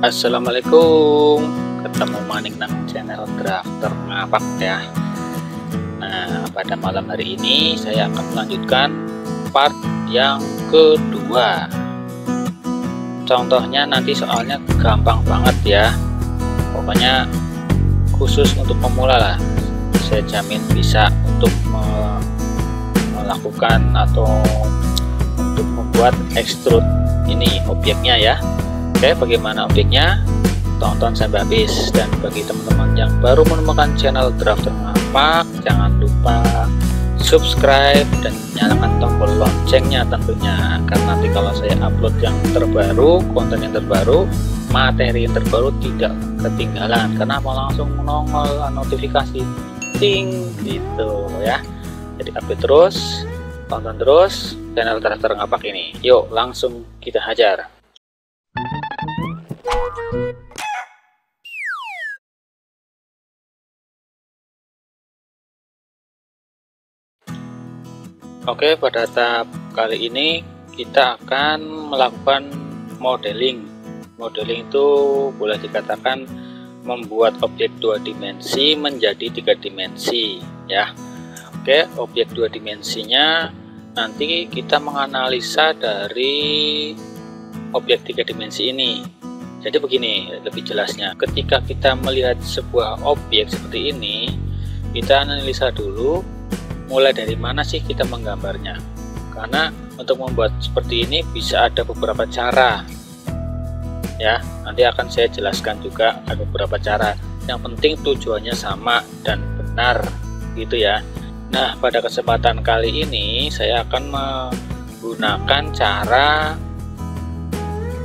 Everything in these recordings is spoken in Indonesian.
Assalamualaikum, ketemu maning nang channel Drafter Ngapak ya. Nah, pada malam hari ini saya akan melanjutkan part yang kedua. Contohnya nanti soalnya gampang banget ya, pokoknya khusus untuk pemula lah. Saya jamin bisa untuk melakukan atau untuk membuat extrude ini objeknya ya. Oke, bagaimana objeknya? Tonton sampai habis. Dan bagi teman-teman yang baru menemukan channel Drafter Ngapak, jangan lupa subscribe dan nyalakan tombol loncengnya tentunya, karena nanti kalau saya upload yang terbaru, konten yang terbaru, materi yang terbaru tidak ketinggalan, karena mau langsung nongol notifikasi ting gitu ya. Jadi update terus, tonton terus channel Drafter Ngapak ini. Yuk langsung kita hajar. Oke, pada tahap kali ini kita akan melakukan modeling. Modeling itu boleh dikatakan membuat objek 2 dimensi menjadi 3 dimensi ya. Oke, objek 2 dimensinya nanti kita menganalisa dari objek 3 dimensi ini. Jadi begini lebih jelasnya, ketika kita melihat sebuah objek seperti ini, kita analisa dulu mulai dari mana sih kita menggambarnya, karena untuk membuat seperti ini bisa ada beberapa cara ya. Nanti akan saya jelaskan juga ada beberapa cara, yang penting tujuannya sama dan benar gitu ya. Nah, pada kesempatan kali ini saya akan menggunakan cara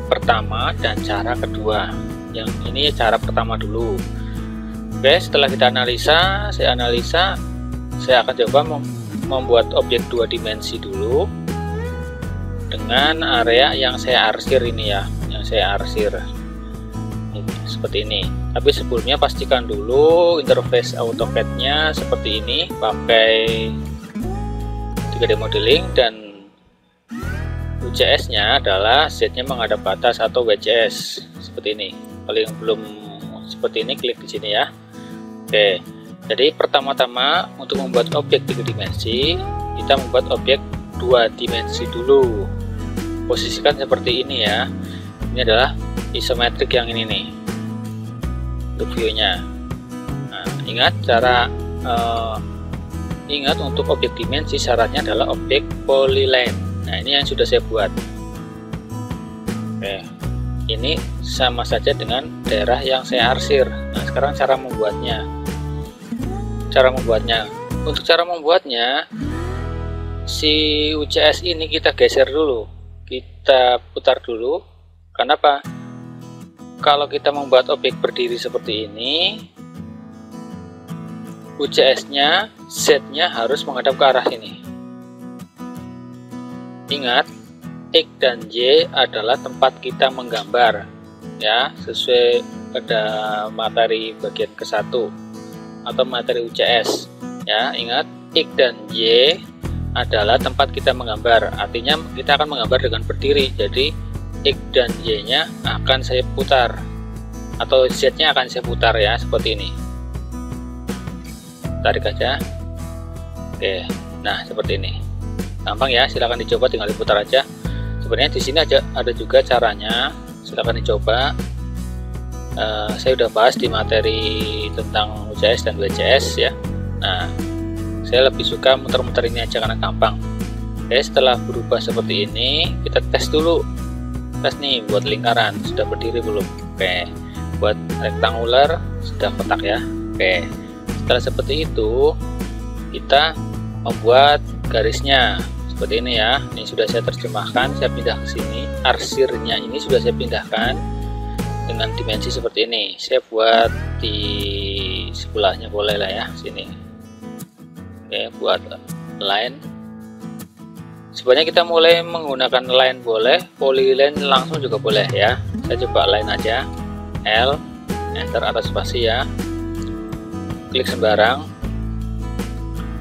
pertama dan cara kedua. Yang ini cara pertama dulu. Oke, setelah kita analisa, saya akan coba membuat objek 2 dimensi dulu dengan area yang saya arsir ini ya, yang saya arsir ini, seperti ini. Tapi sebelumnya pastikan dulu interface AutoCAD-nya seperti ini, pakai 3D modeling, dan UCS-nya adalah Z-nya menghadap ke atas atau WCS seperti ini. Kalau yang belum seperti ini, klik di sini ya. Oke. Jadi pertama-tama untuk membuat objek 3 dimensi, kita membuat objek 2 dimensi dulu. Posisikan seperti ini ya. Ini adalah isometrik yang ini nih, untuk view-nya. Nah, ingat untuk objek dimensi syaratnya adalah objek polyline. Nah, ini yang sudah saya buat. Oke, ini sama saja dengan daerah yang saya arsir. Nah, sekarang cara membuatnya. Untuk cara membuatnya, si UCS ini kita geser dulu, kita putar dulu. Kenapa? Kalau kita membuat objek berdiri seperti ini, UCS-nya, Z-nya harus menghadap ke arah sini. Ingat, X dan Y adalah tempat kita menggambar ya, sesuai pada materi bagian ke-1 atau materi UCS ya. Ingat, X dan Y adalah tempat kita menggambar, artinya kita akan menggambar dengan berdiri. Jadi X dan Y nya akan saya putar, atau Z nya akan saya putar ya, seperti ini. Tarik aja. Oke, nah seperti ini, gampang ya, silahkan dicoba, tinggal diputar aja. Sebenarnya di sini ada juga caranya, silahkan dicoba. Saya udah bahas di materi tentang UCS dan WCS ya. Nah, saya lebih suka muter-muter ini aja karena gampang. Oke, setelah berubah seperti ini, kita tes dulu. Tes nih buat lingkaran, sudah berdiri belum? Oke, buat rektangular sudah kotak ya. Oke, setelah seperti itu, kita membuat garisnya seperti ini ya. Ini sudah saya terjemahkan, saya pindah ke sini. Arsirnya ini sudah saya pindahkan dengan dimensi seperti ini. Saya buat di sebelahnya boleh lah ya, sini. Oke, buat line. Sebenarnya kita mulai menggunakan line boleh, polyline langsung juga boleh ya. Saya coba line aja, L, enter atau spasi ya. Klik sembarang.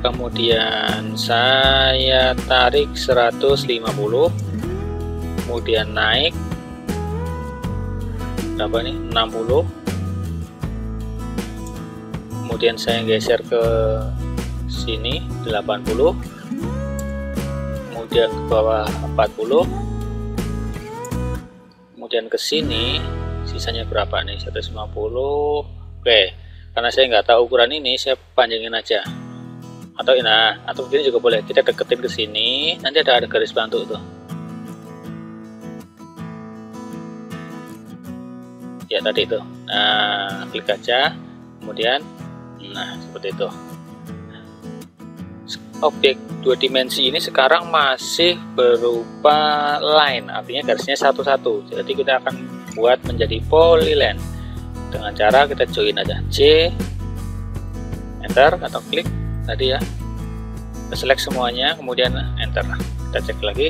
Kemudian saya tarik 150, kemudian naik berapa nih, 60. Kemudian saya geser ke sini 80, kemudian ke bawah 40, kemudian ke sini sisanya berapa nih, 150. Oke, karena saya nggak tahu ukuran ini, saya panjangin aja. Atau atau begini juga boleh, kita deketin ke sini, nanti ada garis bantu tuh. Ya tadi itu. Nah, klik aja, kemudian seperti itu. Objek 2 dimensi ini sekarang masih berupa line, artinya garisnya satu-satu. Jadi kita akan buat menjadi polyline dengan cara kita join aja, C, enter atau klik tadi ya, kita select semuanya, kemudian enter. Kita cek lagi.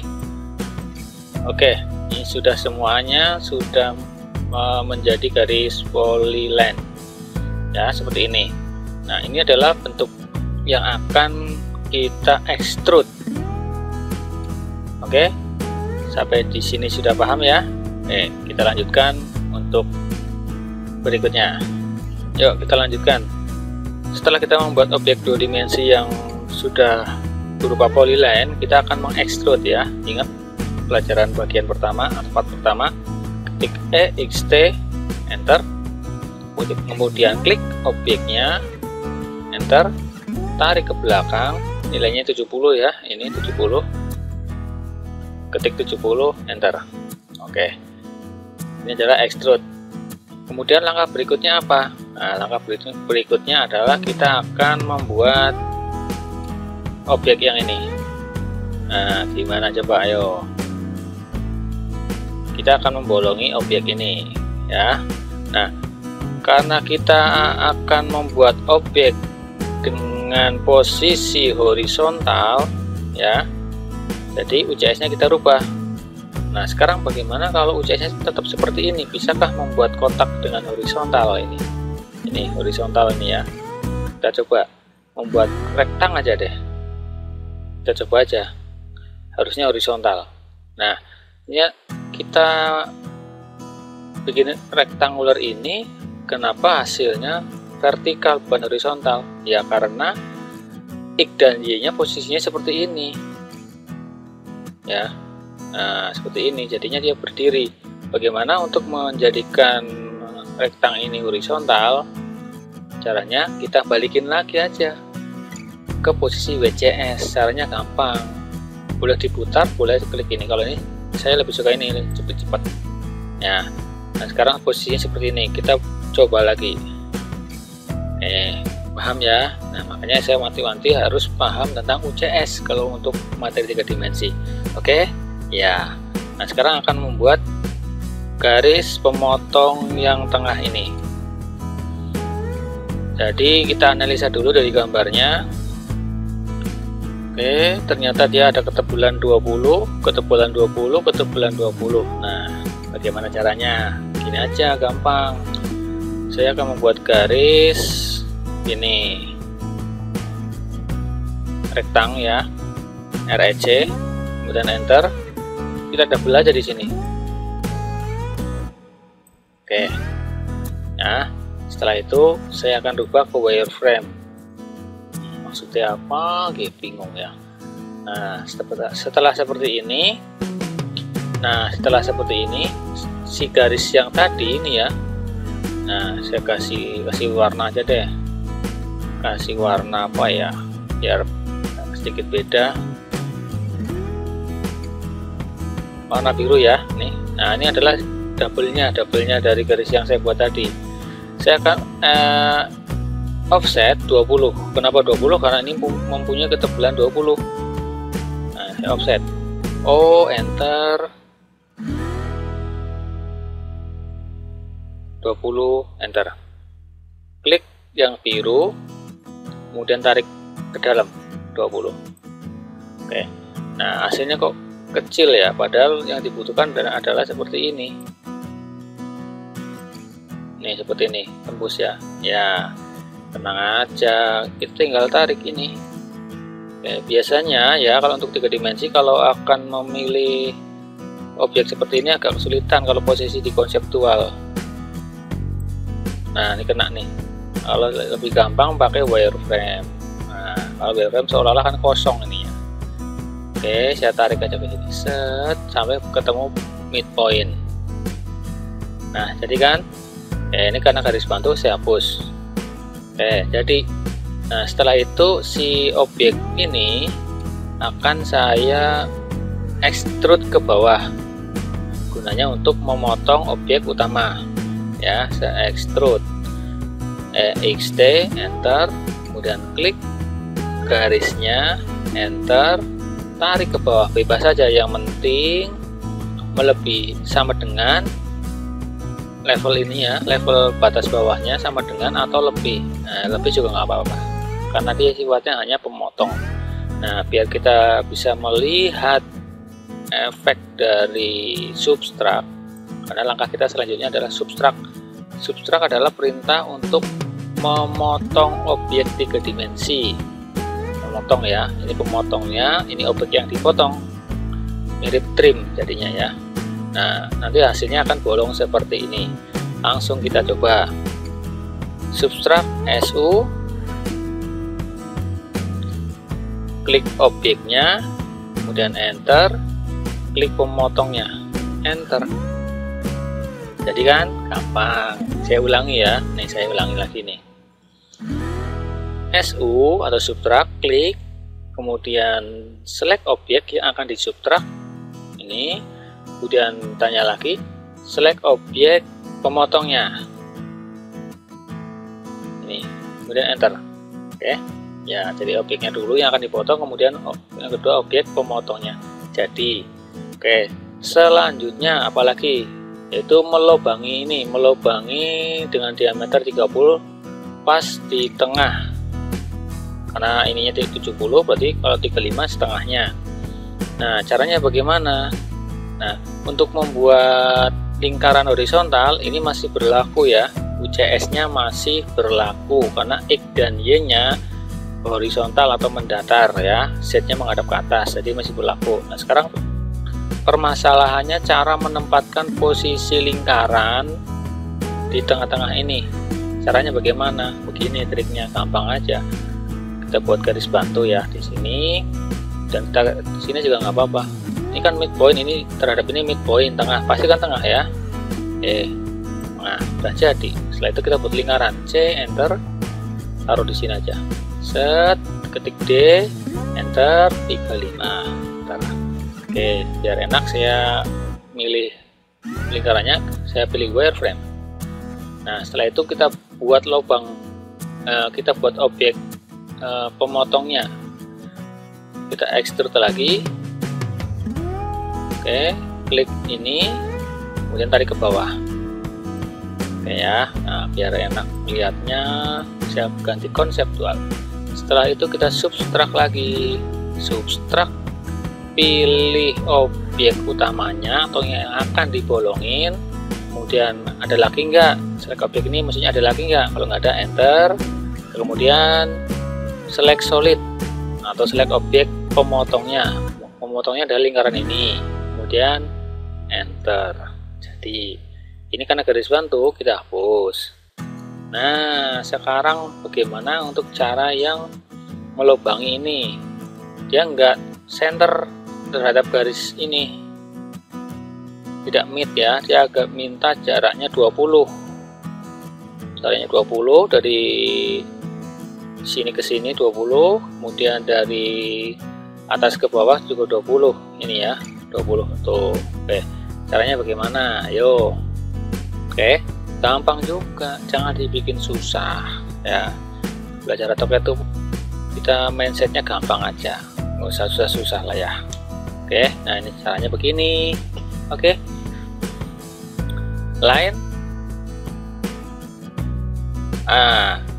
Oke, ini sudah semuanya sudah menjadi garis polyline ya, seperti ini. Nah, ini adalah bentuk yang akan kita extrude. Oke, sampai di sini sudah paham ya. Oke, kita lanjutkan untuk berikutnya. Yuk kita lanjutkan. Setelah kita membuat objek 2 dimensi yang sudah berupa polyline, kita akan mengekstrud ya. Ingat pelajaran bagian pertama atau part pertama, ketik EXT, enter, kemudian klik objeknya, enter, tarik ke belakang, nilainya 70 ya, ini 70, ketik 70, enter. Oke, ini adalah extrude. Kemudian langkah berikutnya apa? Nah, langkah berikutnya adalah kita akan membuat objek yang ini. Nah, gimana coba, ayo. Kita akan membolongi objek ini ya. Nah, karena kita akan membuat objek dengan posisi horizontal ya, jadi UCS nya kita rubah. Nah, sekarang bagaimana kalau UCS nya tetap seperti ini? Bisakah membuat kotak dengan horizontal ini? Ini horizontal ini ya. Kita coba membuat rektang aja deh. Kita coba aja, harusnya horizontal. Nah, ini kita bikin rektangular ini, kenapa hasilnya vertikal bukan horizontal? Ya karena X dan Y nya posisinya seperti ini ya. Nah, seperti ini, jadinya dia berdiri. Bagaimana untuk menjadikan rektang ini horizontal? Caranya kita balikin lagi aja ke posisi WCS. Caranya gampang, boleh diputar, boleh klik ini. Kalau ini saya lebih suka ini cepat-cepat ya. Nah, sekarang posisinya seperti ini, kita coba lagi. Paham ya? Nah, makanya saya wanti-wanti harus paham tentang UCS kalau untuk materi 3 dimensi. Oke ya. Nah, sekarang akan membuat garis pemotong yang tengah ini. Jadi kita analisa dulu dari gambarnya. Oke, ternyata dia ada ketebalan 20, ketebalan 20, ketebalan 20. Nah, bagaimana caranya? Gini aja, gampang. Saya akan membuat garis ini rektang ya, REC, kemudian enter. Kita double aja di sini. Oke. Nah, setelah itu saya akan rubah ke wireframe. Maksudnya apa? Bingung ya. Nah, setelah seperti ini, setelah seperti ini, si garis yang tadi ini ya. Nah, saya kasih warna aja deh. Kasih warna apa ya? Biar sedikit beda. Warna biru ya. Nih. Nah, ini adalah double-nya dari garis yang saya buat tadi. Saya akan offset 20. Kenapa 20? Karena ini mempunyai ketebalan 20. Nah, saya offset. Oh, enter. 20, enter. Klik yang biru, kemudian tarik ke dalam 20. Oke. Nah, hasilnya kok kecil ya, padahal yang dibutuhkan adalah seperti ini. Nih, seperti ini, tembus ya. Ya, tenang aja, kita tinggal tarik ini. Oke, biasanya ya kalau untuk 3 dimensi kalau akan memilih objek seperti ini agak kesulitan kalau posisi di konseptual. Nah ini kena nih. Kalau lebih gampang pakai wireframe. Nah kalau wireframe seolah-olah kan kosong ini ya. Oke, saya tarik aja ke sini, set sampai ketemu midpoint. Nah jadi kan ini karena garis bantu saya hapus. Jadi nah setelah itu si objek ini akan saya extrude ke bawah, gunanya untuk memotong objek utama ya. Saya extrude XT, enter, kemudian klik garisnya, enter, tarik ke bawah, bebas saja, yang penting melebihi sama dengan level ini ya, level batas bawahnya sama dengan atau lebih. Nah lebih juga nggak apa-apa karena dia sifatnya hanya pemotong. Nah biar kita bisa melihat efek dari substrak, karena langkah kita selanjutnya adalah substrak. Substrak adalah perintah untuk memotong objek 3 dimensi. Memotong ya, ini pemotongnya, ini objek yang dipotong, mirip trim jadinya ya. Nah nanti hasilnya akan bolong seperti ini. Langsung kita coba. Substrak SU, klik objeknya, kemudian enter, klik pemotongnya, enter. Jadi kan gampang. Saya ulangi ya, nih saya ulangi lagi nih. SU atau subtrak, klik, kemudian select objek yang akan disubtrak ini, kemudian tanya lagi, select objek pemotongnya ini, kemudian enter. Oke ya, jadi objeknya dulu yang akan dipotong, kemudian yang kedua objek pemotongnya. Jadi oke, selanjutnya apalagi, yaitu melobangi ini, melobangi dengan diameter 30 pas di tengah, karena ininya 70 berarti kalau 35 setengahnya. Nah caranya bagaimana? Nah untuk membuat lingkaran horizontal ini masih berlaku ya, UCS nya masih berlaku karena X dan Y nya horizontal atau mendatar ya, Z nya menghadap ke atas, jadi masih berlaku. Nah sekarang permasalahannya cara menempatkan posisi lingkaran di tengah-tengah ini. Caranya bagaimana? Begini triknya, gampang aja. Kita buat garis bantu ya di sini, dan kita di sini juga nggak apa-apa. Ini kan midpoint, ini terhadap ini midpoint tengah, pasti kan tengah ya. Nah udah jadi. Setelah itu kita buat lingkaran, C, enter, taruh di sini aja. Set, ketik D, enter, 35. Oke, biar enak saya milih lingkarannya, saya pilih wireframe. Nah setelah itu kita buat lubang, kita buat objek pemotongnya, kita extrude lagi. Oke, klik ini, kemudian tarik ke bawah. Oke ya, nah biar enak melihatnya saya ganti konseptual. Setelah itu kita subtrak lagi, subtrak, pilih objek utamanya atau yang akan dibolongin, kemudian ada lagi enggak, select objek ini maksudnya ada lagi enggak, kalau nggak ada enter, kemudian select solid atau select objek pemotongnya, pemotongnya adalah lingkaran ini, kemudian enter. Jadi ini karena garis bantu kita hapus. Nah sekarang bagaimana untuk cara yang melubangi ini, dia enggak center terhadap garis ini, tidak mid ya, dia agak minta jaraknya 20, jaraknya 20 dari sini ke sini 20, kemudian dari atas ke bawah juga 20 ini ya, 20 tuh. Oke, caranya bagaimana? Ayo. Oke, gampang juga, jangan dibikin susah ya. Belajar AutoCAD tuh kita mindsetnya gampang aja, nggak usah susah-susah lah ya. Oke, nah ini caranya begini. Oke, lain.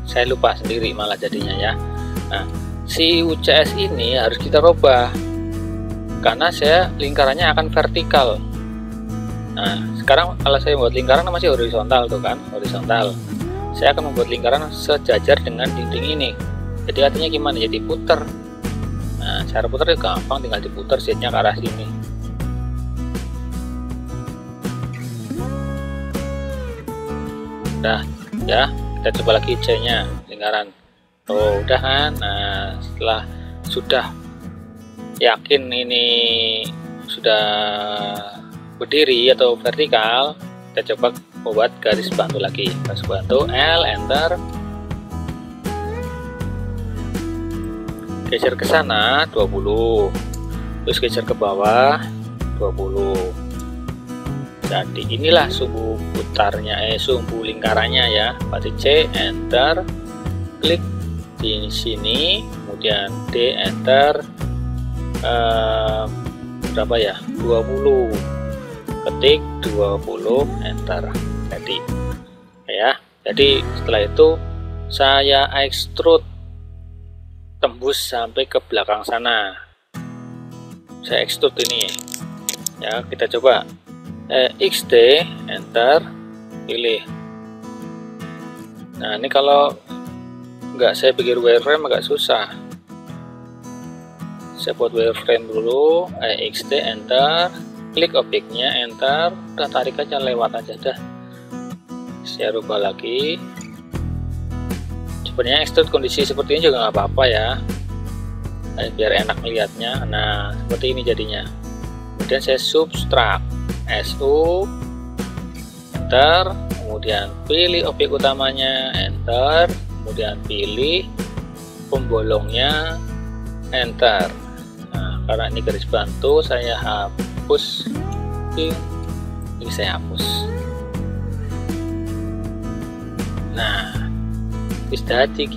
Saya lupa sendiri malah jadinya ya. Nah, si UCS ini harus kita rubah karena saya lingkarannya akan vertikal. Nah, sekarang kalau saya membuat lingkaran masih horizontal tuh kan, horizontal. Saya akan membuat lingkaran sejajar dengan dinding ini. Jadi artinya gimana? Jadi putar. Nah, cara putar itu gampang, tinggal diputar setnya ke arah sini. Nah, ya. Kita coba lagi C nya, lingkaran. Oh udah kan. Nah setelah sudah yakin ini sudah berdiri atau vertikal, kita coba membuat garis bantu lagi. Garis bantu L, enter, geser ke sana 20, terus geser ke bawah 20. Jadi inilah sumbu putarnya, sumbu lingkarannya ya. Berarti C, enter, klik di sini, kemudian D, enter, berapa ya, 20, ketik 20, enter. Jadi ya, jadi setelah itu saya extrude tembus sampai ke belakang sana. Saya extrude ini ya, kita coba XD, enter, pilih. Nah ini kalau nggak saya bikin wireframe agak susah. Saya buat wireframe dulu, XD, enter, klik objeknya, enter, udah tarik aja, lewat aja dah. Saya rubah lagi. Sebenarnya extrude kondisi seperti ini juga nggak apa-apa ya, biar enak melihatnya. Nah seperti ini jadinya. Kemudian saya subtract, SU, enter, kemudian pilih objek utamanya, enter, kemudian pilih pembolongnya, enter. Nah karena ini garis bantu, saya hapus, ini saya hapus. Nah wis dadi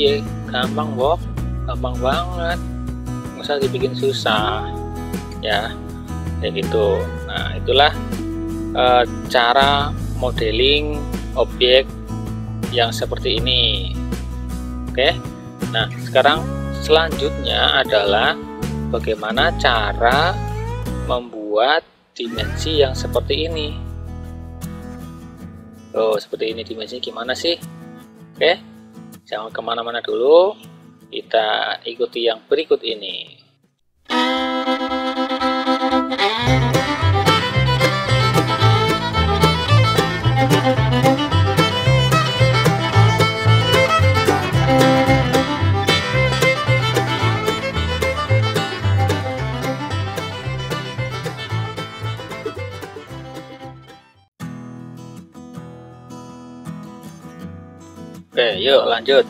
gampang kok, gampang banget, nggak usah dibikin susah ya, kayak gitu. Nah itulah cara modeling objek yang seperti ini. Oke, nah sekarang selanjutnya adalah bagaimana cara membuat dimensi yang seperti ini. Oh seperti ini dimensinya gimana sih? Oke, jangan kemana-mana dulu, kita ikuti yang berikut ini. Oke, yuk lanjut.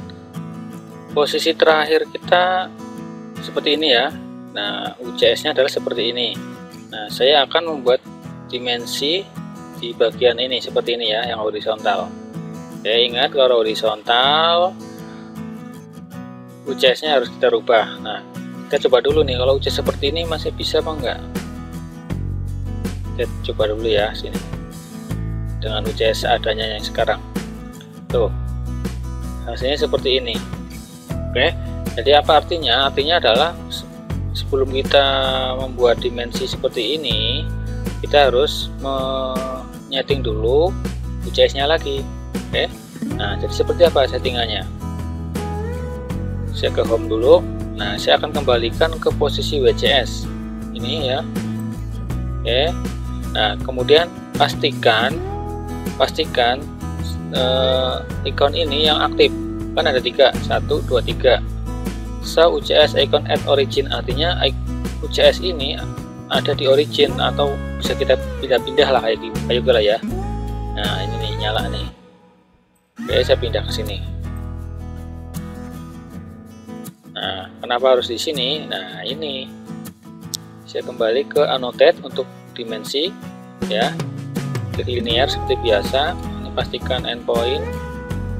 Posisi terakhir kita seperti ini ya. Nah, UCS-nya adalah seperti ini. Nah, saya akan membuat dimensi di bagian ini seperti ini ya, yang horizontal. Oke, ingat kalau horizontal UCS-nya harus kita rubah. Nah, kita coba dulu nih, kalau UCS seperti ini masih bisa apa enggak? Kita coba dulu ya sini. Dengan UCS adanya yang sekarang. Tuh. Hasilnya seperti ini. Oke, jadi apa artinya? Artinya adalah sebelum kita membuat dimensi seperti ini, kita harus menyeting dulu UCS-nya lagi. Oke, nah jadi seperti apa settingannya? Saya ke home dulu. Nah, saya akan kembalikan ke posisi WCS ini ya. Oke, nah kemudian pastikan icon ini yang aktif, kan ada 3, 1, 2, 3. So UCS icon at origin, artinya UCS ini ada di origin atau bisa kita pindah-pindah lah kayak gitu lah ya. Nah ini nih nyala nih. Oke, saya pindah ke sini. Nah kenapa harus di sini? Nah ini saya kembali ke annotate untuk dimensi ya, klik linear seperti biasa. Pastikan endpoint.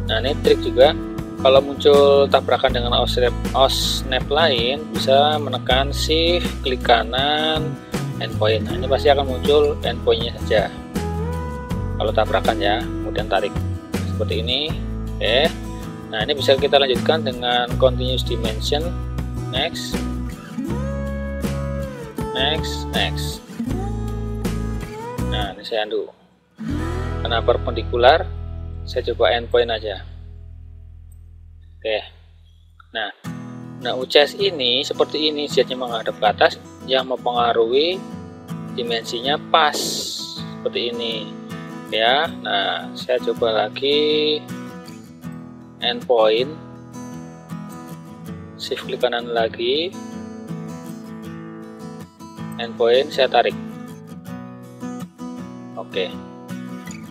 Nah ini trik juga, kalau muncul tabrakan dengan os snap lain, bisa menekan shift, klik kanan, endpoint. Nah ini pasti akan muncul endpointnya saja kalau tabrakan ya, kemudian tarik seperti ini. Oke, nah ini bisa kita lanjutkan dengan continuous dimension, next, next. Nah ini saya undo. Karena perpendikular, saya coba endpoint aja. Oke, nah UCS ini seperti ini, znya menghadap ke atas, yang mempengaruhi dimensinya pas seperti ini ya. Nah saya coba lagi endpoint, shift klik kanan lagi, endpoint saya tarik. Oke.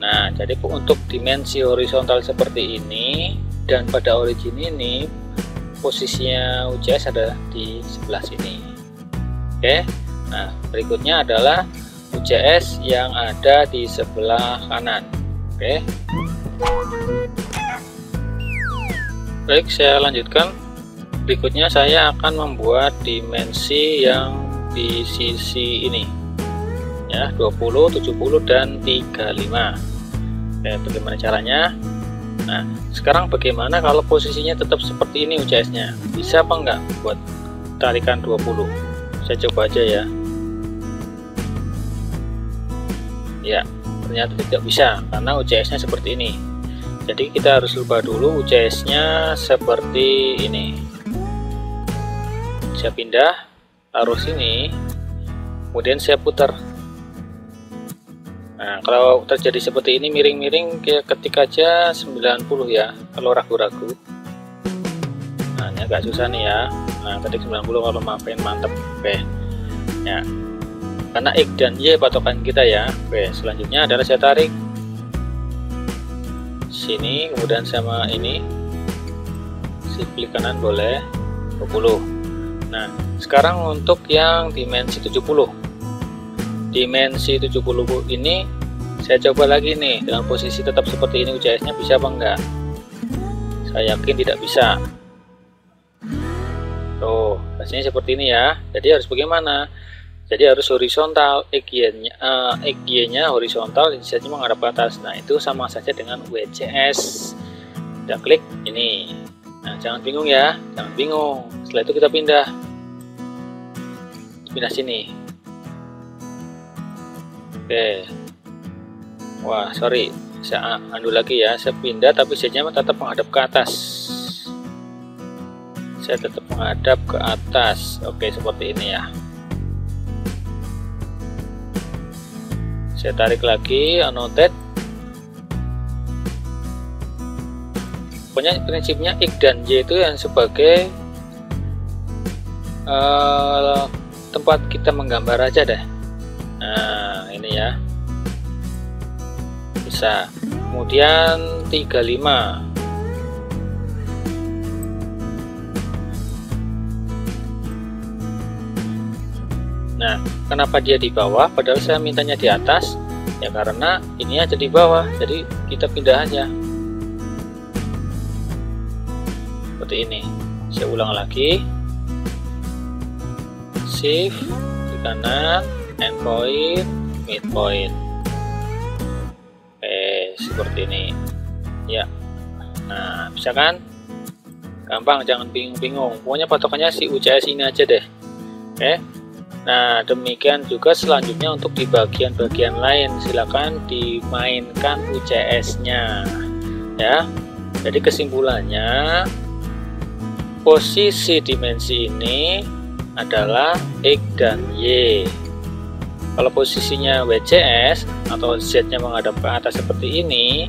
Nah, jadi untuk dimensi horizontal seperti ini dan pada origin ini posisinya UCS ada di sebelah sini. Oke. Nah, berikutnya adalah UCS yang ada di sebelah kanan. Oke. Baik, saya lanjutkan. Berikutnya saya akan membuat dimensi yang di sisi ini. Ya, 20, 70 dan 35. Oke, bagaimana caranya? Nah, sekarang bagaimana kalau posisinya tetap seperti ini UCS-nya? Bisa apa enggak buat tarikan 20? Saya coba aja ya. Ya, ternyata tidak bisa karena UCS-nya seperti ini. Jadi kita harus rubah dulu UCS-nya seperti ini. Saya pindah, taruh sini, kemudian saya putar. Nah, kalau terjadi seperti ini miring-miring, ketik aja 90 ya, kalau ragu-ragu. Nah, ini agak susah nih ya. Nah, ketik 90 kalau maafin, mantep. Oke. Ya. Karena X dan Y patokan kita ya. Oke, selanjutnya adalah saya tarik sini, kemudian sama ini, shift klik kanan boleh, 20. Nah, sekarang untuk yang dimensi 70. Dimensi 70 ini saya coba lagi nih dengan posisi tetap seperti ini, UCS-nya bisa apa enggak? Saya yakin tidak bisa. Tuh, hasilnya seperti ini ya. Jadi harus bagaimana? Jadi harus horizontal, XY-nya horizontal, Z-nya menghadap ke atas. Nah, itu sama saja dengan WCS. Kita klik ini. Nah, jangan bingung ya, jangan bingung. Setelah itu kita pindah sini. Oke. Wah, sorry, saya undo lagi ya. Saya pindah, tapi Z-nya tetap menghadap ke atas. Saya tetap menghadap ke atas. Oke, seperti ini ya. Saya tarik lagi, annotate. Pokoknya prinsipnya X dan Y itu yang sebagai tempat kita menggambar aja deh. Nah, ini ya. Bisa. Kemudian 35. Nah, kenapa dia di bawah padahal saya mintanya di atas? Ya karena ini aja di bawah, jadi kita pindah aja seperti ini. Saya ulang lagi, shift di kanan, endpoint, midpoint. Seperti ini ya. Nah, bisa kan? Gampang, jangan bingung-bingung. Pokoknya patokannya si UCS ini aja deh. Oke. Nah, demikian juga selanjutnya untuk di bagian-bagian lain, silakan dimainkan UCS-nya ya. Jadi kesimpulannya, posisi dimensi ini adalah X dan Y. Kalau posisinya WCS atau Z-nya menghadap ke atas seperti ini,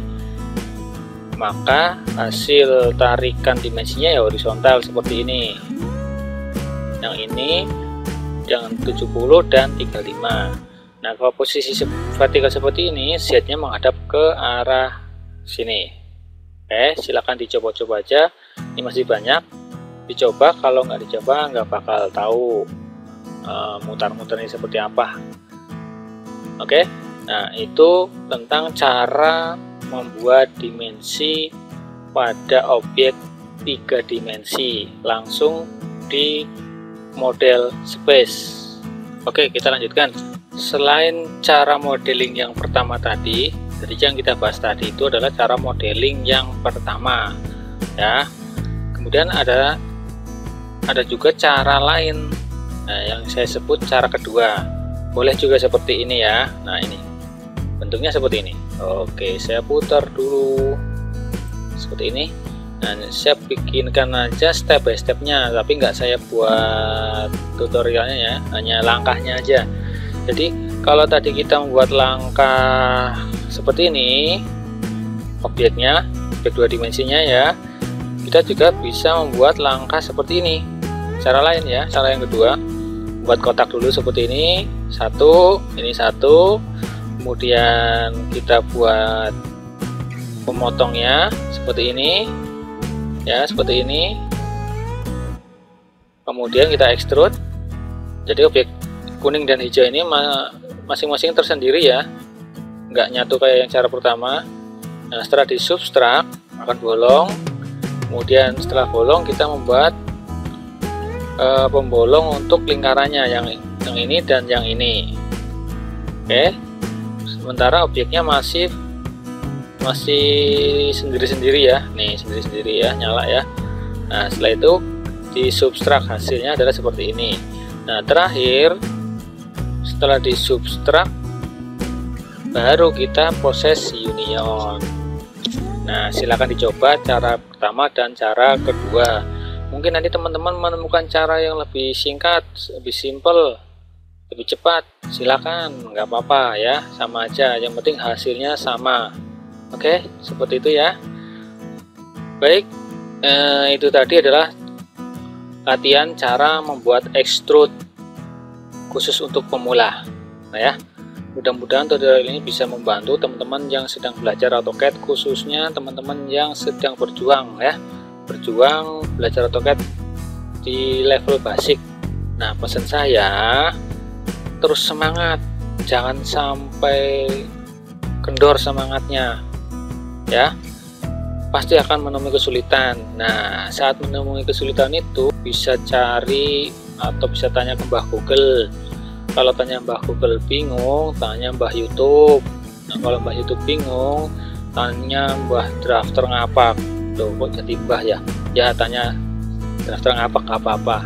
maka hasil tarikan dimensinya ya horizontal seperti ini. Yang ini dengan 70 dan 35. Nah, kalau posisi vertikal seperti ini, Z-nya menghadap ke arah sini. Silakan dicoba-coba aja. Ini masih banyak. Dicoba, kalau nggak dicoba nggak bakal tahu mutar-mutarnya seperti apa. Oke. Nah, itu tentang cara membuat dimensi pada objek 3 dimensi langsung di model space. Oke, kita lanjutkan. Selain cara modeling yang pertama tadi, jadi yang kita bahas tadi itu adalah cara modeling yang pertama ya. Kemudian ada juga cara lain, nah, yang saya sebut cara kedua. Boleh juga seperti ini ya. Nah, ini bentuknya seperti ini. Oke, saya putar dulu seperti ini. Nah, saya bikinkan aja step by stepnya, tapi nggak saya buat tutorialnya ya, hanya langkahnya aja. Jadi kalau tadi kita membuat langkah seperti ini, objeknya, objek 2 dimensinya ya. kita juga bisa membuat langkah seperti ini. Cara lain ya, cara yang kedua, buat kotak dulu seperti ini, ini satu, kemudian kita buat pemotongnya seperti ini ya, seperti ini, kemudian kita ekstrud. Jadi objek kuning dan hijau ini masing-masing tersendiri ya, nggak nyatu kayak yang cara pertama. Nah, setelah di substrak akan bolong, kemudian setelah bolong kita membuat pembolong untuk lingkarannya, yang ini dan yang ini. Oke, sementara objeknya masih sendiri-sendiri ya, nih sendiri-sendiri ya, nyala ya. Nah, setelah itu di substrak hasilnya adalah seperti ini. Nah, terakhir setelah di substrak baru kita proses union. Nah, silakan dicoba cara pertama dan cara kedua. Mungkin nanti teman-teman menemukan cara yang lebih singkat, lebih simple, lebih cepat, silakan, nggak apa-apa ya, sama aja, yang penting hasilnya sama. Oke, seperti itu ya. Baik, itu tadi adalah latihan cara membuat extrude khusus untuk pemula. Nah ya, mudah-mudahan tutorial ini bisa membantu teman-teman yang sedang belajar AutoCAD, khususnya teman-teman yang sedang berjuang ya, belajar AutoCAD di level basic. Nah, pesan saya, terus semangat, jangan sampai kendor semangatnya ya, pasti akan menemui kesulitan. Nah, saat menemui kesulitan itu bisa cari atau bisa tanya ke Mbah Google. Kalau tanya Mbah Google bingung, tanya Mbah YouTube. Nah, kalau Mbah YouTube bingung, tanya Mbah Drafter Ngapak. Tuh, kok jadi Mbah ya? Ya, tanya Drafter Ngapak, nggak apa-apa.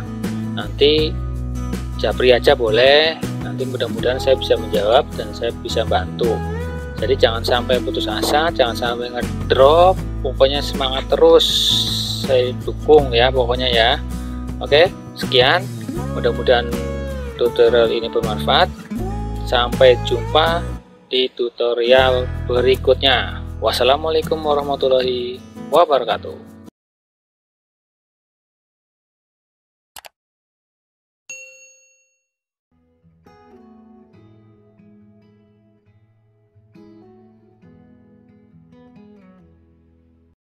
Nanti japri aja boleh. Nanti mudah-mudahan saya bisa menjawab dan saya bisa bantu. Jadi jangan sampai putus asa, jangan sampai ngedrop. Pokoknya semangat terus. Saya dukung ya, pokoknya ya. Oke, sekian. Mudah-mudahan tutorial ini bermanfaat. Sampai jumpa di tutorial berikutnya. Wassalamualaikum warahmatullahi wabarakatuh.